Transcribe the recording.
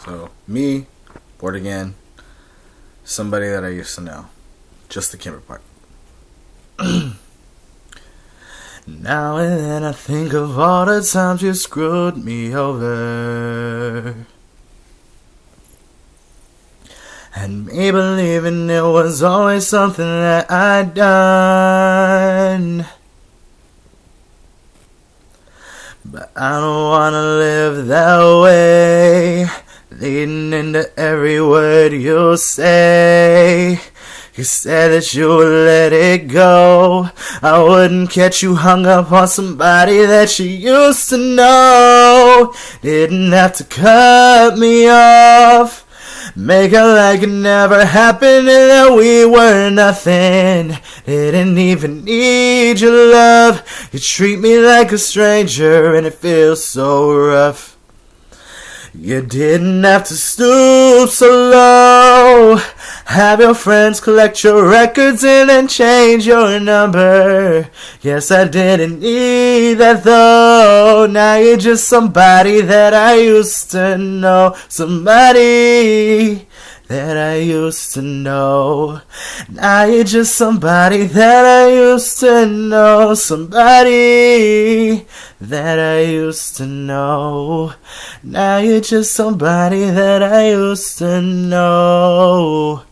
So, me, bored again, somebody that I used to know. Just the Kimber part. Now and then I think of all the times you screwed me over, and me believing it was always something that I'd done. But I don't wanna live that way, leading into every word you say. You said that you would let it go. I wouldn't catch you hung up on somebody that you used to know. Didn't have to cut me off, make it like it never happened and that we were nothing. Didn't even need your love. You treat me like a stranger and it feels so rough. You didn't have to stoop so low, have your friends collect your records and then change your number. Yes, I didn't need that though. Now you're just somebody that I used to know. Somebody that I used to know. Now you're just somebody that I used to know. Somebody that I used to know. Now you're just somebody that I used to know.